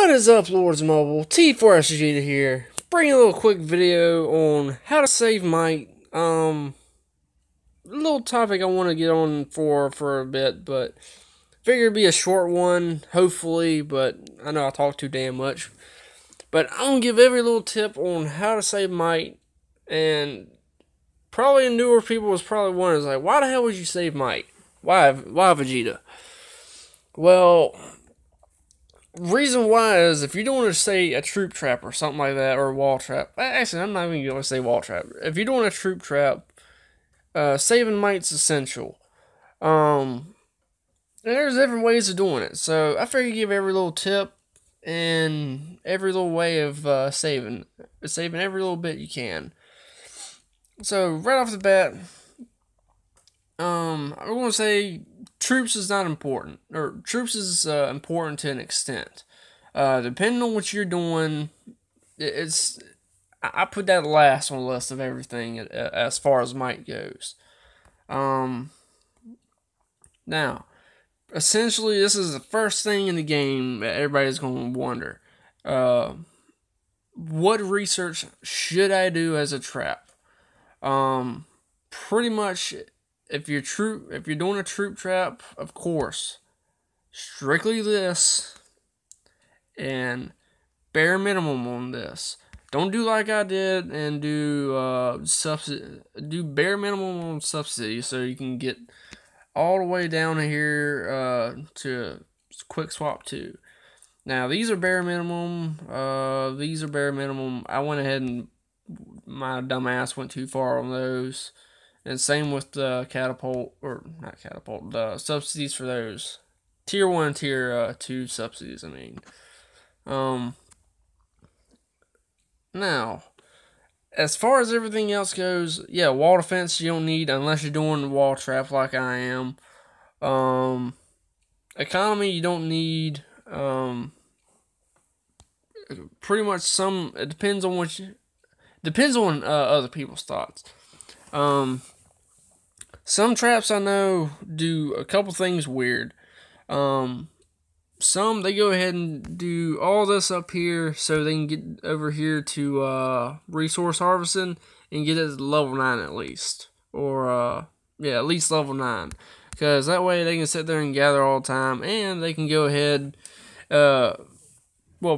What is up, Lords Mobile? T4S Vegeta here, bringing a little quick video on how to save might. A little topic I want to get on for a bit, but figured it'd be a short one, hopefully, but I know I talk too damn much. But I'm going to give every little tip on how to save might, and probably newer people was probably wondering, like, why the hell would you save might? Why Vegeta? Well, reason why is if you're doing, say, a troop trap or something like that, or a wall trap. Actually, I'm not even going to say wall trap. If you're doing a troop trap, saving might's essential. And there's different ways of doing it. So I figured give every little tip and every little way of saving every little bit you can. So right off the bat, I'm going to say troops is not important, or troops is important to an extent. Depending on what you're doing, I put that last on the list of everything as far as might goes. Now, essentially, this is the first thing in the game that everybody's going to wonder. What research should I do as a trap? Pretty much, if you're doing a troop trap, of course, strictly this and bare minimum on this. Don't do like I did and do bare minimum on subsidy, so you can get all the way down here to quick swap 2. Now these are bare minimum. I went ahead and my dumb ass went too far on those. And same with the the subsidies for those. Tier 1 and Tier 2 subsidies, I mean. Now, as far as everything else goes, yeah, wall defense you don't need unless you're doing wall trap like I am. Economy you don't need. Pretty much it depends on other people's thoughts. Some traps I know do a couple things weird. Some they go ahead and do all this up here so they can get over here to resource harvesting and get it to level 9 at least. Or at least level 9. Because that way they can sit there and gather all the time, and they can go ahead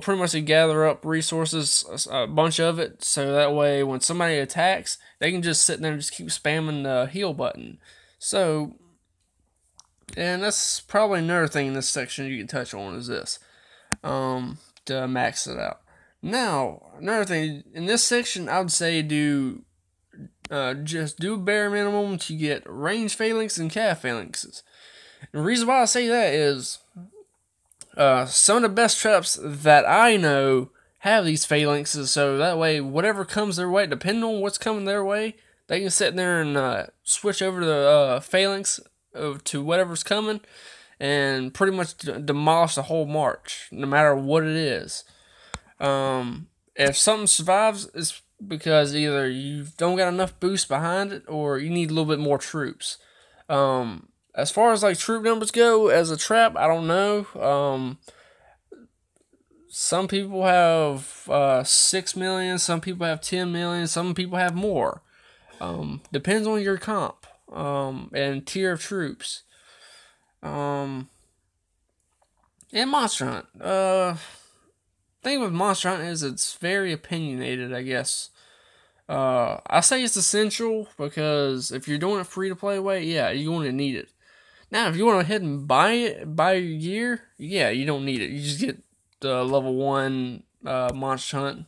pretty much they gather up resources, a bunch of it, so that way when somebody attacks, they can just sit there and just keep spamming the heal button. So, and that's probably another thing in this section you can touch on is this, to max it out. Now, another thing, in this section, I would say just do bare minimum to get range phalanx and cav phalanxes. And the reason why I say that is, some of the best traps that I know have these phalanxes, so that way, whatever comes their way, depending on what's coming their way, they can sit there and switch over to the phalanx to whatever's coming, and pretty much demolish the whole march, no matter what it is. If something survives, it's because either you don't got enough boost behind it, or you need a little bit more troops. As far as like troop numbers go, as a trap, I don't know. Some people have 6 million, some people have 10 million, some people have more. Depends on your comp and tier of troops. And Monster Hunt. Thing with Monster Hunt is it's very opinionated, I guess. I say it's essential because if you're doing it free to play way, yeah, you're going to need it. Now, if you want to head and buy your gear, yeah, you don't need it. You just get the level 1 Monster Hunt,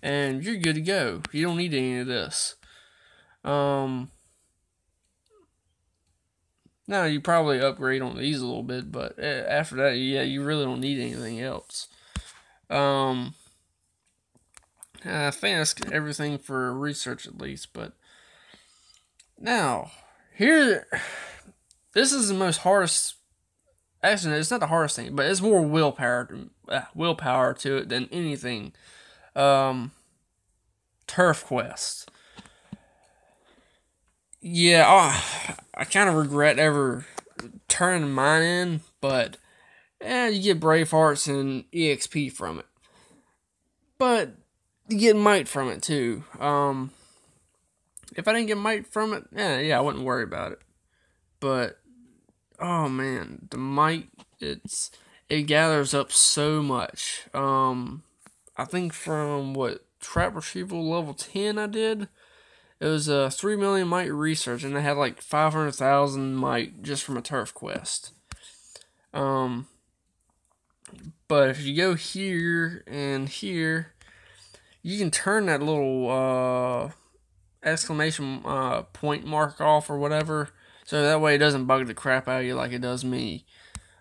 and you're good to go. You don't need any of this. Now, you probably upgrade on these a little bit, but after that, yeah, you really don't need anything else. I think that's everything for research at least, but now, this is the most hardest. Actually, it's not the hardest thing, but it's more willpower to it than anything. Turf Quest. Yeah, I kind of regret ever turning mine in, but and you get Brave Hearts and EXP from it. But you get might from it too. If I didn't get might from it, yeah, I wouldn't worry about it. But oh man, the might, it gathers up so much. I think from what trap retrieval level 10 I did, it was a 3 million might research, and I had like 500,000 might just from a turf quest. But if you go here and here, you can turn that little exclamation point mark off or whatever, so that way it doesn't bug the crap out of you like it does me.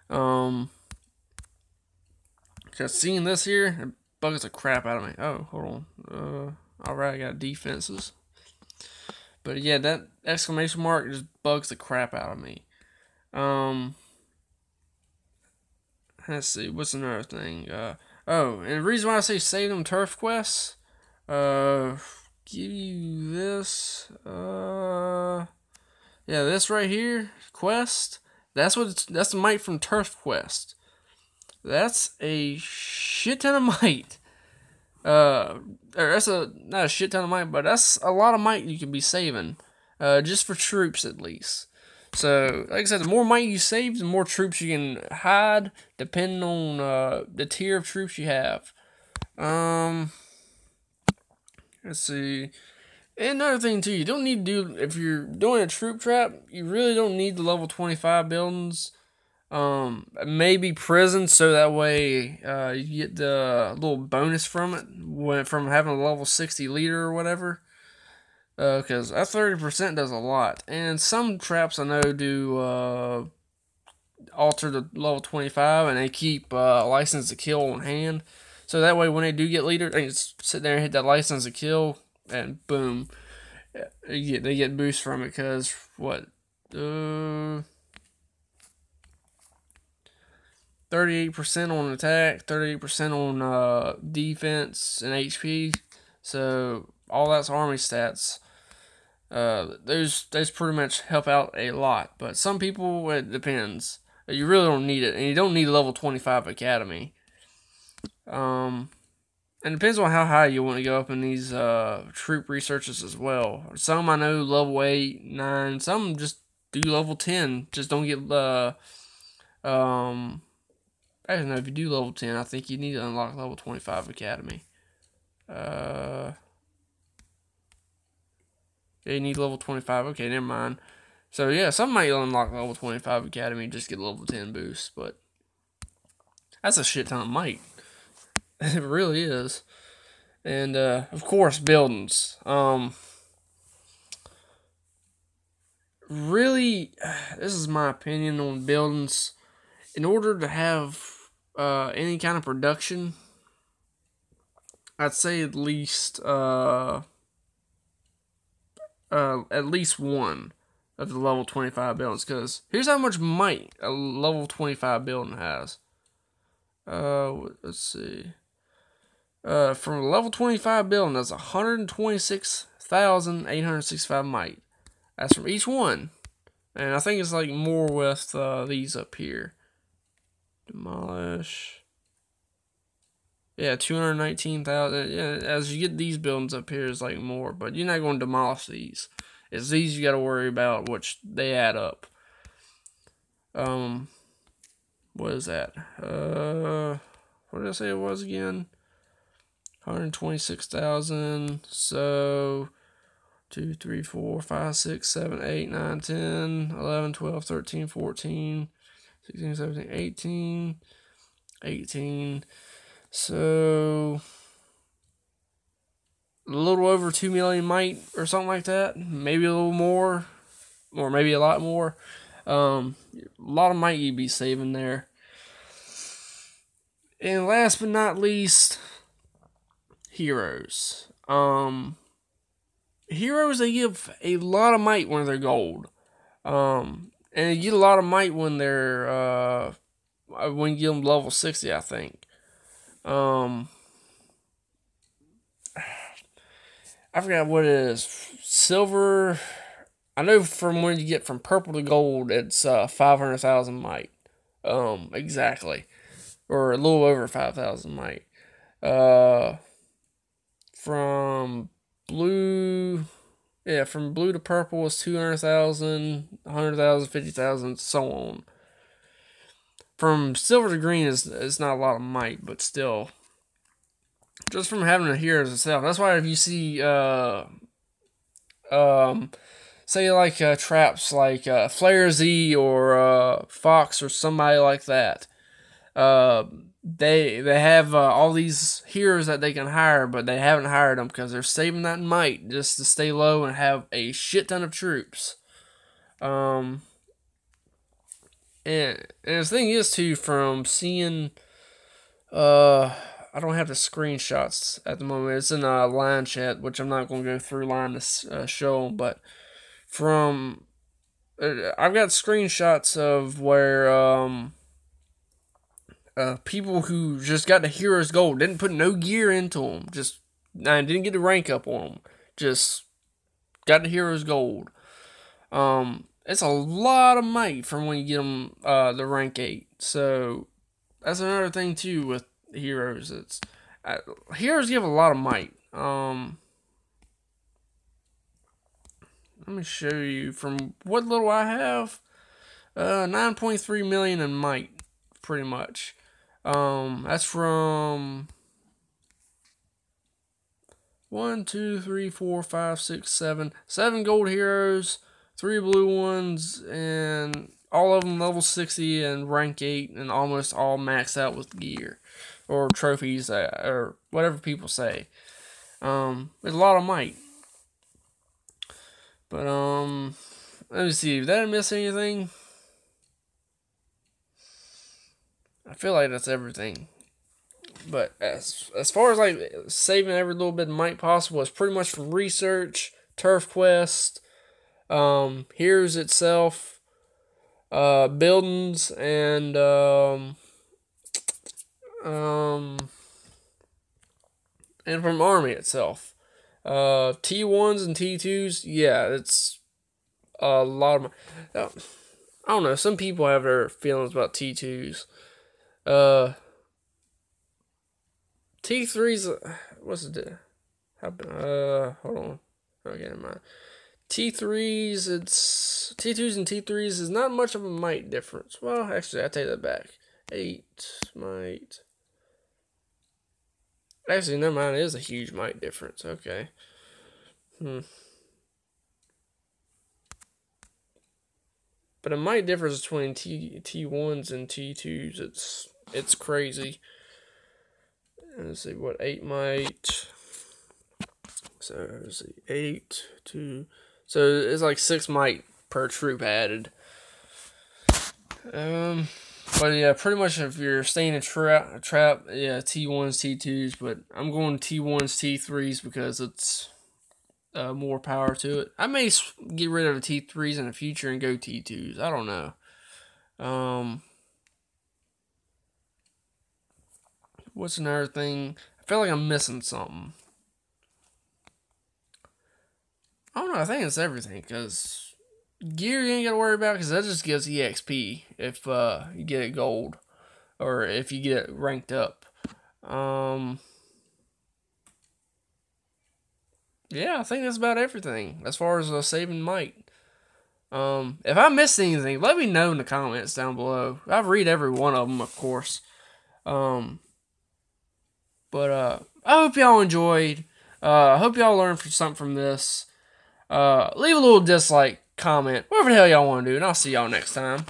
Because seeing this here, it bugs the crap out of me. Oh, hold on. Alright, I got defenses. But yeah, that exclamation mark just bugs the crap out of me. Let's see, what's another thing? And the reason why I say save them turf quests, give you this, yeah, this right here, quest, that's the might from turf quest. That's a shit ton of might. Or that's not a shit ton of might, but that's a lot of might you can be saving, just for troops at least. So, like I said, the more might you save, the more troops you can hide, depending on the tier of troops you have. Let's see. And another thing too, you don't need to do, if you're doing a troop trap, you really don't need the level 25 buildings. Maybe prison, so that way you get the little bonus from it, from having a level 60 leader or whatever. Because that 30% does a lot. And some traps I know do alter the level 25, and they keep license to kill on hand. So that way when they do get leader, they just sit there and hit that license to kill, and boom. They get boost from it, because what? 38% on attack, 38% on defense and HP. So all that's army stats. Those pretty much help out a lot, but some people, it depends. You really don't need it, and you don't need level 25 academy. And it depends on how high you want to go up in these troop researches as well. Some I know level 8, 9. Some just do level 10. Just don't get I don't know, if you do level 10, I think you need to unlock level 25 academy. Yeah, you need level 25. Okay, never mind. So yeah, some might unlock level 25 academy and just get level 10 boost, but that's a shit ton of might. It really is. And of course, buildings. Really, this is my opinion on buildings. In order to have any kind of production, I'd say at least one of the level 25 buildings, because here's how much might a level 25 building has. Let's see. From a level 25 building, that's 126,865 might. That's from each one. And I think it's like more with these up here. Demolish. Yeah, 219,000. Yeah, as you get these buildings up here, it's like more, but you're not going to demolish these. It's these you got to worry about, which they add up. What is that? What did I say it was again? 126,000. So 2, 3, 4, 5, 6, 7, 8, 9, 10, 11, 12, 13, 14, 16, 17, 18, 18. So a little over 2 million might or something like that. Maybe a little more, or maybe a lot more. A lot of might you'd be saving there. And last but not least, heroes. Heroes, they give a lot of might when they're gold. And you get a lot of might when they're when you get them level 60, I think. I forgot what it is. Silver. I know from when you get from purple to gold, it's 500,000 might. Exactly. Or a little over 5,000 might. Uh, from blue, yeah, from blue to purple is 200,000, 100,000, 50,000, so on. From silver to green is not a lot of might, but still, just from having the heroes itself. That's why if you see um say like traps like Flare Z or Fox or somebody like that, uh they have all these heroes that they can hire, but they haven't hired them because they're saving that might just to stay low and have a shit ton of troops. Um, and the thing is too, from seeing, I don't have the screenshots at the moment. It's in a line chat, which I'm not going to go through line to show them, but from I've got screenshots of where people who just got the heroes gold didn't put no gear into them, just didn't get the rank up on them, just got the heroes gold. It's a lot of might from when you get them the rank 8. So that's another thing too with heroes. It's heroes give a lot of might. Let me show you from what little I have. 9.3 million in might, pretty much. That's from 1, 2, 3, 4, 5, 6, 7 gold heroes, 3 blue ones, and all of them level 60 and rank 8, and almost all maxed out with gear or trophies or whatever people say. It's a lot of might. But let me see. Did I miss anything? I feel like that's everything. But as far as like saving every little bit of might possible, it's pretty much from research, turf quest, heroes itself, buildings, and from army itself. T1s and T2s, yeah, it's a lot of I don't know, some people have their feelings about T2s. T3s, what's it? Hold on. Okay, never mind. T3s, it's T2s and T3s is not much of a might difference. Well, actually, I take that back. 8 might. Actually, never mind. It is a huge might difference. Okay. But a might difference between T1s and T2s, it's crazy. Let's see, what, 8 might. So, let's see, 8, 2. So, it's like 6 might per troop added. But yeah, pretty much if you're staying in trap, yeah, T1s, T2s, but I'm going T1s, T3s because it's more power to it. I may get rid of the T3s in the future and go T2s. I don't know. What's another thing? I feel like I'm missing something. I don't know. I think it's everything because gear you ain't got to worry about because that just gives EXP if you get it gold or if you get it ranked up. Yeah, I think that's about everything as far as saving might. If I missed anything, let me know in the comments down below. I read every one of them, of course. But I hope y'all enjoyed. I hope y'all learned something from this. Leave a little dislike, comment, whatever the hell y'all want to do, and I'll see y'all next time.